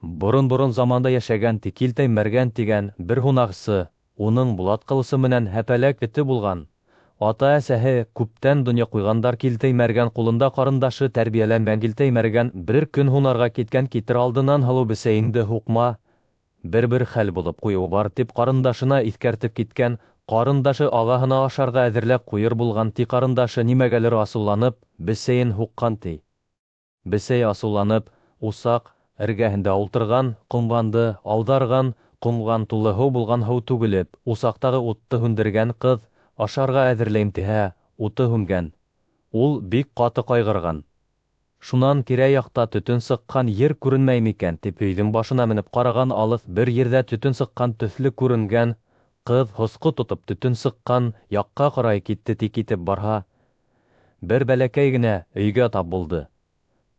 Борон-борон заманда яшәгән Килтәй Мәргән тигән бер һунарсы, уның булат кылысы менән һәпәләк эте булган. Ата-әсәһе күптән дөнья куйгандар. Килтәй Мәргән кулында карындашы тәрбияләнгән. Килтәй Мәргән бер көн һунарга киткән, китер алдыннан һылыу бесәйенде һукма, бер хәл булып куюы бар дип карындашына иҫкәртеп киткән. Карындашы ағаһына ашарға әҙерләп ҡуйыр булған, ти карындашы нимәгәлер асыуланып бесәйен һуҡҡан, ти. Бесәй асыуланып усаҡ эргәһендә ултырған, ҡомғанды алдарған, ҡомған тулы һыу булған һыу түгелеп, усаҡтағы утты һүндергән ҡыҙ ашарға әҙерләйем тиһә, уты һүнгән. Ул бик ҡаты ҡайғырған. Шунан тирә-яҡта төтөн сыҡҡан ер күренмәй микән тип өйҙөң башына менеп ҡараған, алыҫ бер ерҙә төтөн сыҡҡан төҫлө күренгән. Ҡыҙ һосҡо тотоп төтөн сыҡҡан яҡҡа ҡарай китте, ти. Китеп барһа, бер бәләкәй генә өйгә тап булды.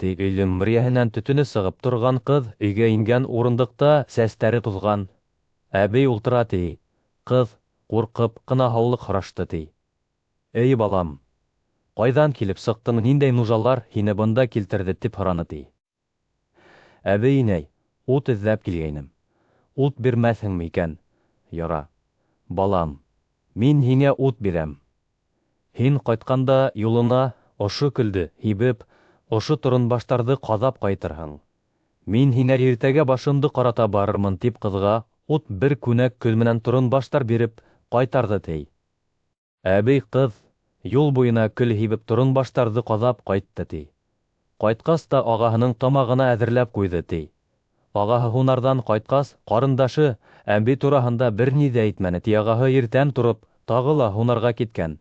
Ти өйҙөң мөрйәһенән төтөнө сығып торған. Ҡыҙ өйгә ингән урындыҡта сәстәре туҙған. Әбей ултыра, ти. Ҡыҙ ҡурҡып ҡына һаулыҡ һорашты, ти. Эй балам, ҡайҙан килеп сыҡтың, ниндәй нужалар һине бында килтерҙе, тип һораны, ти. Әбей инәй, ут эҙләп килгәйнем. Ут бирмәҫһеңме икән? Яра. Балам, мин һиңә ут бирәм. Һин ҡайтҡанда юлына ошо көлдө һибеп, ошо торонбаштарҙы ҡаҙап ҡайтырһың. Мин һиңә иртәгә башымды ҡарата барырмын, тип ҡыҙға ут бер күнәк көл менән торонбаштар биреп ҡайтарҙы, ти. Әбей ҡыҙ юл буйына көл һибеп торонбаштарҙы ҡаҙап ҡайтты, ти. Ҡайтҡас та ағаһының тамағына әҙерләп ҡуйҙы, ти. Ағаһы һунарҙан ҡайтҡас, ҡарындашы әбей тураһында бер ни ҙә әйтмәне, ти. Ағаһы иртән тороп тағы ла һунарға киткән.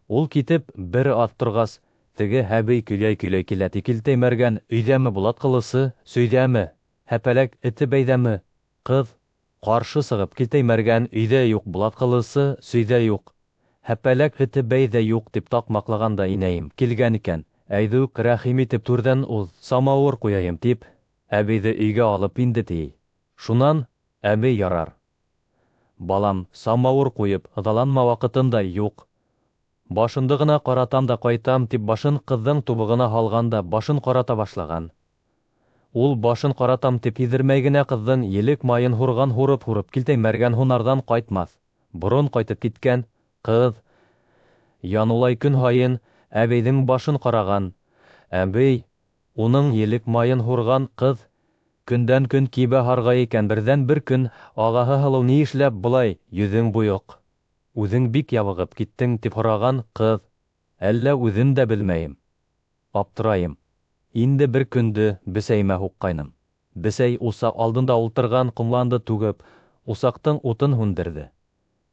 Ул китеп бер аҙ торғас, теге әбей көйләй-көйләй килә, ти. Килтәй Мәргән өйҙәме булат ҡылысы, сөйҙәме, һәпәләк эте бәйҙәме? Ҡыҙ ҡаршы сығып, Килтәй Мәргән өйҙә юҡ, булат ҡылысы сөйҙә юҡ, һәпәләк эте бәйҙә юҡ, тип таҡмаҡлағанда, инәйем килгән икән. Әйҙүк рәхим итеп түрҙән уҙ, самауыр ҡуяйым, тип әбейҙе өйгә алып инде, ти. Шунан әбей ярар. Балам, самауыр ҡуйып ыҙаланма, ваҡытым да юҡ. Башымды ғына ҡаратам да ҡайтам, тип башын ҡыҙҙың тубығына һалғанда, башын ҡарата башлаған. Ул башын ҡаратам тип һиҙермәй генә ҡыҙҙың елек майын һурған, һурып Килтәй Мәргән һунарҙан ҡайтмаҫ. Борон ҡайтып киткән. Ҡыҙ янулай көн һайын әбейҙең башын ҡараған. Әбей уның елек майын һурған. Ҡыҙ көндән-көн кибә һарғай икән. Берҙән бер көн ағаһы һылыу, ни эшләп былай йөҙөң буйыҡ, үҙең бик ябығып киттең, тип һораған. Ҡыҙ, әллә үҙем дә белмәйем, аптырайым. Инде бер көндө бесәйемә һуҡҡайным. Бесәй усаҡ алдында ултырған, ҡомланды түгеп, усаҡтың утын һүндерҙе.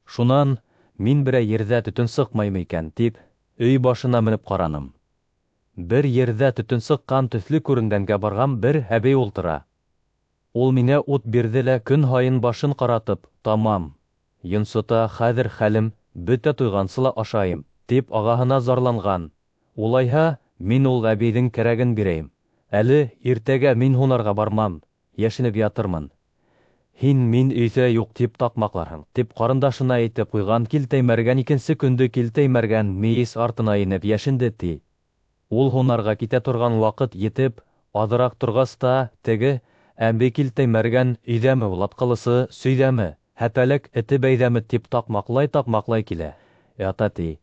Шунан мин берәй ерҙә төтөн сыҡмаймы икән, тип өй башына менеп ҡараным. Бер ерҙә төтөн сыҡҡан төҫлө күренгәнгә барғам, бер әбей ултыра. Ул миңә ут бирҙе лә көн һайын башын ҡаратып, тамам, йонсота, хәҙер хәлем бөтә, туйғансы ла ашайым, тип ағаһына зарланған. Улайһа, мин ул әбейҙең кәрәген бирәйем. Әле иртәгә мин һунарға бармам, йәшенеп ятырмын. Һин мин өйҙә юҡ тип таҡмаҡларһың, тип ҡарындашына әйтеп ҡуйған. Килтәй Мәргән икенсе көндө Килтәй Мәргән мейес артына инеп йәшенде, ти. Ул һунарға китә торған ваҡыт етеп, аҙыраҡ торғас та, теге әбей Килтәй Мәргән өйҙәме, булат ҡылысы сөйҙәме, һәпәләк эте бәйҙәме, тип таҡмаҡлай килә. Ята, ти.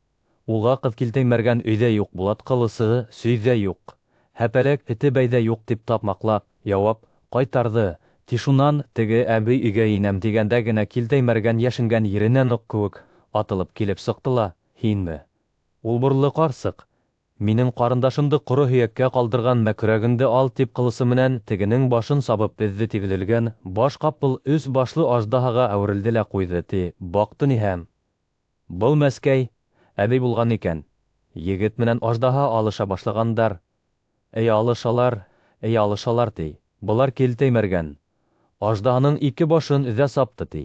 Уға ҡыҙ Килтәй Мәргән өйҙә юҡ, булат ҡылысы сөйҙә юҡ, һәпәләк эте бәйҙә юҡ, тип таҡмаҡлап яуап ҡайтарҙы, ти. Шунан теге әбей өйгә инәм тигәндә генә Килтәй Мәргән йәшенгән еренән уҡ кеүек атылып килеп сыҡты ла, һинме, ул бурлы ҡарсыҡ, минең ҡарындашымды ҡоро һөйәккә ҡалдырған, мәкүрәгеңде ал, тип ҡылысы менән тегенең башын сабып эҙҙе. Тигелелгән баш ҡапыл өс башлы аждаһаға әүерелде лә ҡуйҙы, ти. Баҡты ниһәм, был мәскәй әбей булған икән. Егет менән аждаһа алыша башлағандар. Эй алышалар, ти. Былар Килтәй Мәргән аждаһаның ике башын өҙә сапты, ти.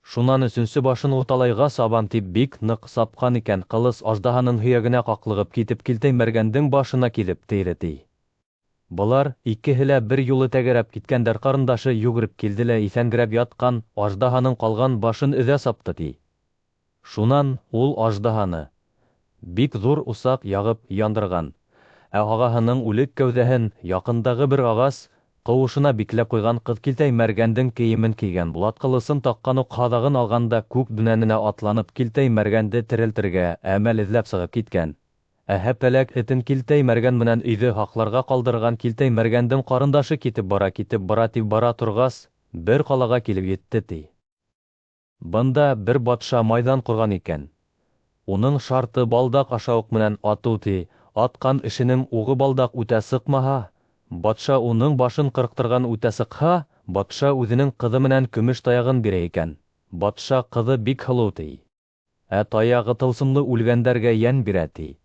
Шунан өсөнсө башын урталайға сабам, тип бик ныҡ сапҡан икән. Ҡылыс аждаһаның һөйәгенә ҡаҡлығып китеп Килтәй Мәргәндең башына килеп тейҙе, ти. Былар икеһе лә бер юлы тәгәрәп киткәндәр. Ҡарындашы йүгереп килде лә иҫәнгерәп ятҡан аждаһаның ҡалған башын өҙә сапты, ти. Шунан ул аждаһаны бик ҙур усаҡ яғып яндырған, ә ағаһының үлек кәүҙәһен яҡындағы бер ағас Ҡыуышына бикләп ҡуйған ҡыҙ Килтәй Мәргәндең кейемен кейгән, Булат ҡылысын таҡҡан уҡ һаҙағын алғанда күк дүнәненә атланып Килтәй Мәргәнде терелтергә әмәл эҙләп сығып киткән. Ә һәпәләк этен Килтәй Мәргән менән өйҙө һаҡларға ҡалдырған Килтәй Мәргәндең ҡарындашы китеп бара тип бара торғас, бер ҡалаға килеп етте, ти. Бында бер батша майҙан ҡорған икән. Уның шарты балдаҡ ашауыҡ менән атыу, ти. Атҡан эшенең уғы балдаҡ үтә сыҡмаһа, батша уның башын ҡырҡтырған үтә сыҡһа, батша үҙенең ҡыҙы менән көмөш таяғын бирә икән. Батша ҡыҙы бик һылыу, ти. Ә таяғы тылсымлы үлгәндәргә йән бирә, ти.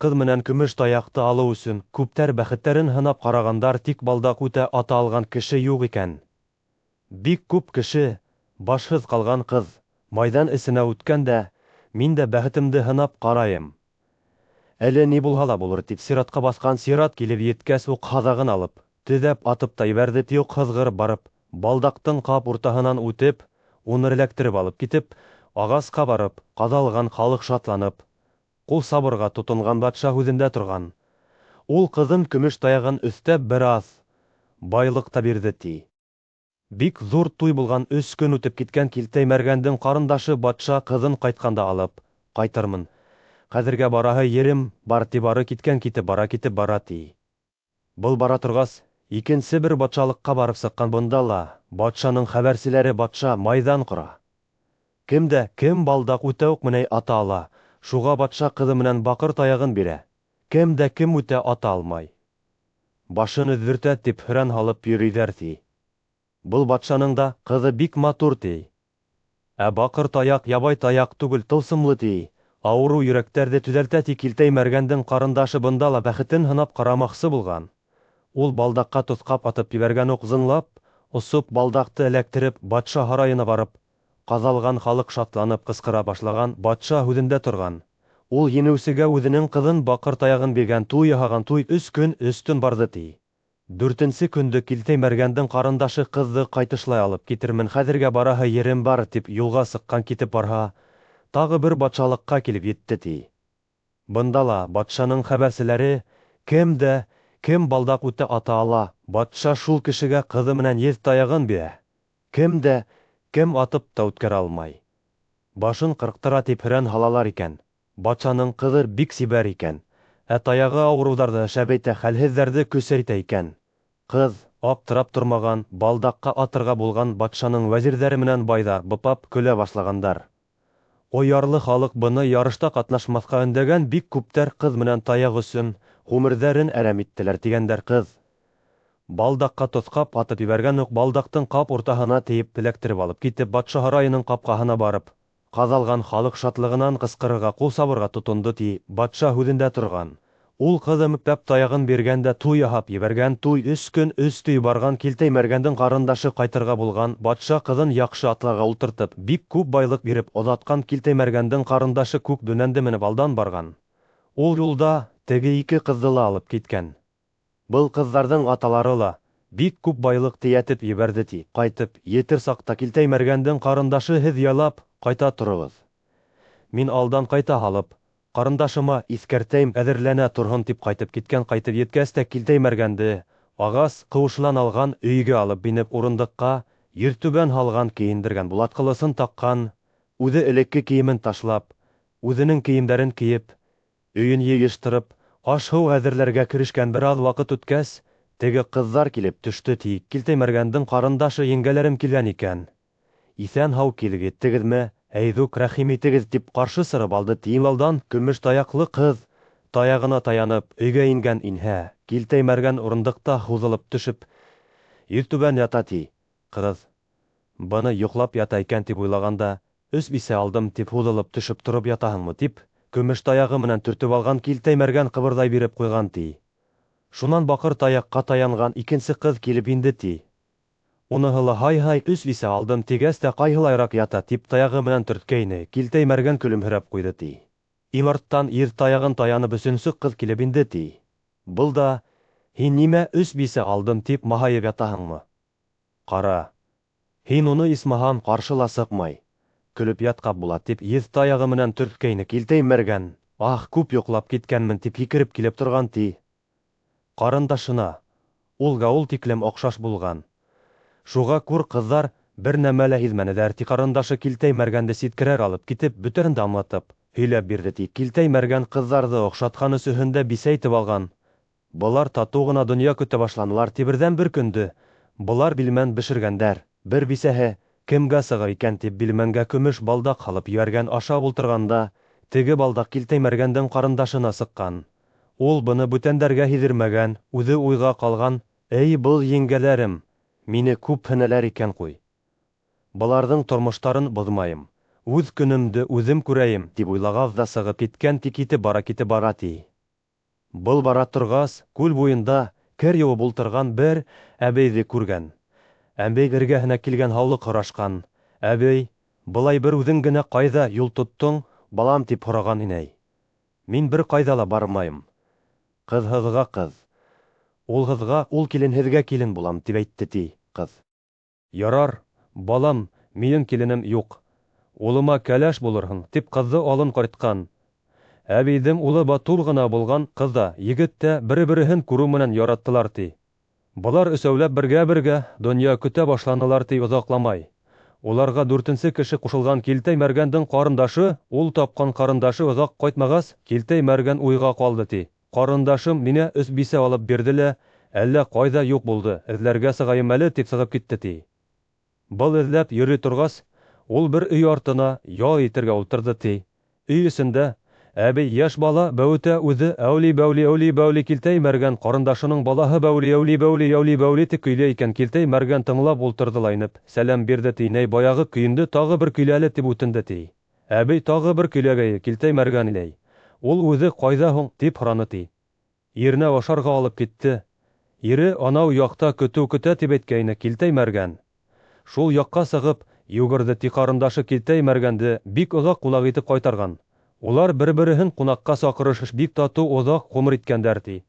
Ҡыҙ менән көмөш таяҡты алыу өсөн күптәр бәхеттәрен һынап ҡарағандар, тик балдаҡ үтә ата алған кеше юҡ икән. Бик күп кеше, башһыҙ ҡалған ҡыҙ, майҙан эсенә үткәндә, мин дә бәхетемде һынап ҡарайым. Әле ни булһа ла булыр, тип сиратҡа баҫҡан сират килеп еткәс уҡ һаҙағын алып, төҙәп атып та ебәрҙе, ти. Юҡ һыҙғырып барып, балдаҡтың ҡап уртаһынан үтеп, уны эләктереп алып китеп, ағасҡа барып, ҡаҙалған халыҡ шатланып, ҡул сабырға тотонған батша һүҙендә торған. Ул ҡыҙын көмөш таяғын өҫтәп бер аҙ байлыҡ та бирҙе, ти. Бик ҙур туй булған 3 көн үтеп киткән Килтәй Мәргәндең ҡарындашы батша ҡыҙын ҡайтҡанда алып, ҡайтырмын. Хәҙергә бараһы ерем бар, ти. Бары киткән китеп бара, ти. Был бара торғас, икенсе бер батшалыҡҡа барып сыҡҡан. Бында ла батшаның хәбәрселәре батша майҙан ҡора. Кем балдаҡ үтә үк менән ата ала, шуға батша ҡыҙы менән баҡыр таяғын бирә. Кем үтә ата алмай. Башын өҙҙөртә, тип һөрән һалып йөрөйҙәр, ти. Был батшаның да ҡыҙы бик матур, ти. Ә баҡыр таяҡ ябай таяҡ түгел, тылсымлы, ти. Ауырыу йөрәктәрҙе төҙәлтә, ти. Килтәй Мәргәндең ҡарындашы бында ла бәхетен һынап ҡарамаҡсы булған. Ул балдаҡҡа тоҫҡап атып ебәргән уҡ, зыңлап, осоп балдаҡты эләктереп, батша һарайына барып, ҡаҙалған халыҡ шатланып ҡысҡыра башлаған, батша һүҙендә торған. Ул еңеүсегә үҙенең ҡыҙын баҡыр таяғын биргән, туй яһаған, туй 3 көн 3 төн барҙы, ти. 4-нсе көндө Килтәй Мәргәндең ҡарындашы ҡыҙҙы ҡайтышлай алып китермен, хәҙергә бараһы ерем бар, тип юлға сыҡҡан, китеп барһа, тағы бер батшалыҡҡа килеп етте, ти. Бында ла батшаның хәбәрселәре, кем балдаҡ үтә ата ала, батша шул кешегә ҡыҙы менән еҙ таяғын бирә. Кем атып та үткәрә алмай. Башын ҡырҡтыра, тип һөрән һалалар икән. Батшаның ҡыҙы бик сибәр икән. Ә таяғы ауырыуҙарҙы шәбәйтә, хәлһеҙҙәрҙе көсәйтә икән. Ҡыҙ, аптырап тормаған, балдаҡҡа атырға булған батшаның вәзирҙәре менән байҙар быпап көлә башлағандар. Оярлы халыҡ быны ярышта ҡатнашмаҫҡа өндәгән, бик күптәр ҡыҙ менән таяҡ өсөн ғүмерҙәрен әрәм иттеләр, тигәндәр. Ҡыҙ балдаҡҡа тоҫҡап атып ебәргән уҡ, балдаҡтың ҡап уртаһына тейеп эләктереп алып китеп, батша һарайының ҡапҡаһына барып, ҡаҙалған халыҡ шатлығынан ҡысҡырырға, ҡул сабырға тотондо, ти. Батша һүҙендә торған. Ул ҡыҙы мүпләп таяғын биргәндә туй яһап ебәргән, туй 3 көн 3 төй барған, Килтәй Мәргәндең ҡарындашы ҡайтырға булған, батша ҡыҙын яҡшы атларға ултыртып, бик күп байлыҡ биреп оҙатҡан. Килтәй Мәргәндең ҡарындашы күк дүнәнде менеп алдан барған. Ул юлда теге 2 ҡыҙҙы ла алып киткән. Был ҡыҙҙарҙың аталары ла бик күп байлыҡ тейәтеп ебәрҙе, ти. Ҡайтып етер саҡта Килтәй Мәргәндең ҡарындашы, һеҙ ялап ҡайта тороғоҙ. Мин алдан ҡайта һалып, ҡарындашыма иҫкәртәйем, әҙерләнә торһон, тип ҡайтып киткән. Ҡайтып еткәс тә Килтәй Мәргәнде ағас ҡыуышынан алған, өйгә алып бинеп, урындыҡҡа ертүбән һалған, кейендергән, Булат ҡылысын таҡҡан, үҙе элекке кейемен ташлап, үҙенең кейемдәрен кейеп, өйөн йыйыштырып, аш-һыу әҙерләргә керешкән. Бер аҙ ваҡыт үткәс, теге ҡыҙҙар килеп төштө, ти. Килтәй Мәргәндең ҡарындашы, еңгәләрем килгән икән. Иҫән-һау килегеҙме? Әйҙүк, рәхим итегеҙ, тип ҡаршы сығып алды, ти. Алдан көмөш таяҡлы ҡыҙ таяғына таянып өйгә инһә, Килтәй Мәргән урындыҡта һуҙылып төшөп иртүбән ята, ти. Ҡыҙ быны йоҡлап ята икән тип уйлағанда, 3 бисә алдым, тип һуҙылып төшөп тороп ятаһыңмы, тип көмөш таяғы менән төртөп алған. Килтәй Мәргән ҡыбырҙай биреп ҡуйған, ти. Шунан баҡыр таяҡҡа таянған икенсе ҡыҙ килеп инде, ти. Уныһы ла һай-һай 3 бисә алдым тигәс тә ҡайһылайыраҡ ята, тип таяғы менән төрткәйне. Килтәй Мәргән көлөмһөрәп ҡуйҙы, ти. Имарттан ир таяғын таянып 3-нсө ҡыҙ килеп инде, ти. Был да, һин нимә 3 бисә алдым, тип маһайып ятаһыңмы? Ҡара, һин уны исмаһам ҡаршыла сыҡмай, көлөп ятҡап була, тип еҙ таяғы менән төрткәйне. Килтәй Мәргән, күп йоҡлап киткәнмен, тип һикереп килеп торған, ти. Ҡарындашына, Улга ул тиклем оҡшаш булған. Шуға күр ҡыҙҙар бер нәмә лә һиҙмәнеләр, ти ҡарындашы Килтәй Мәргәнде ситкәрәк алып китеп, бөтәһен дә аңлатып һөйләп бирҙе, ти. Килтәй Мәргән ҡыҙҙарҙы оҡшатҡан өсөһөн дә бисәйтеп алған. Былар татыу ғына донъя көтә башланылар, ти. Берҙән бер көндө былар билмән бешергәндәр. Бер бисәһе кемгә сығыр икән тип билмәнгә көмөш балдаҡ һалып ебәргән ашап ултырғанда, теге балдаҡ Килтәй Мәргәндең ҡарындашына сыҡҡан. Ул быны бүтәндәргә һиҙҙермәгән, үҙе уйға ҡалған. Эй, был еңгәләрем, мине күп һенәләр икән ҡуй. Быларҙың тормоштарын боҙмайым. Үҙ көнөмдө үҙем күрәйем, тип уйлағас да сығып киткән, ти. Китеп бара, ти. Был бара торғас, күл буйында кер йыуып ултырған бер әбейҙе күргән. Әбей эргәһенә килгән һаулыҡ һорашҡан. Әбей, былай бер үҙең генә ҡайҙа юл тоттоң, балам, тип һораған, инәй. Мин бер ҡайҙа ла бармайым. Ҡыҙһыҙға ҡыҙ. Улһыҙға, ул киленһеҙгә килен булам, тип әйтте, ти, ҡыҙ. Ярар, балам, минең киленем юҡ. Улыма кәләш булырһың, тип ҡыҙҙы алын ҡайтҡан. Әбейҙең улы батул ғына булған, ҡыҙ да, егет тә бере-береһен күреү менән яраттылар, ти. Былар өсәүләп бергә-бергә донъя көтә башланылар, ти, оҙаҡламай. Уларға 4-нсе кеше ҡушылған Килтәй Мәргәндең ҡарындашы, ул тапҡан ҡарындашы оҙаҡ ҡайтмағас, Килтәй Мәргән уйға ҡалды, ти. Ҡарындашым мине 3 бисә алып бирҙе лә, әллә ҡайҙа юҡ булды, эҙләргә сығайым әле, тип сығып китте, ти. Был эҙләп йөрөй торғас, ул бер өй артына ял итергә ултырҙы, ти. Өй эсендә әбей йәш бала Бәүетә үҙе әүли-бәүли Килтәй Мәргән ҡарындашының балаһы Бәүли тип көйләй икән. Килтәй Мәргән тыңлап ултырҙы ла инеп, сәләм бирҙе, ти. Инәй, баяғы көйөмдө тағы бер көйләле, тип үтенде, ти. Әбей тағы бер көйләгәйе, Килтәй Мәргән, инәй. Ул үҙе ҡайҙа һуң, тип һораны, ти. Иренә ашарға алып китте. Ире анау яҡта көтөү көтә, тип әйткәйне Килтәй Мәргән. Шул яҡҡа сығып йүгерҙе, ти. Ҡарындашы Килтәй Мәргәнде бик оҙаҡ ҡунаҡ итеп ҡайтарған. Улар бер-береһен ҡунаҡҡа саҡырышып бик татыу оҙаҡ ғүмер иткәндәр, ти.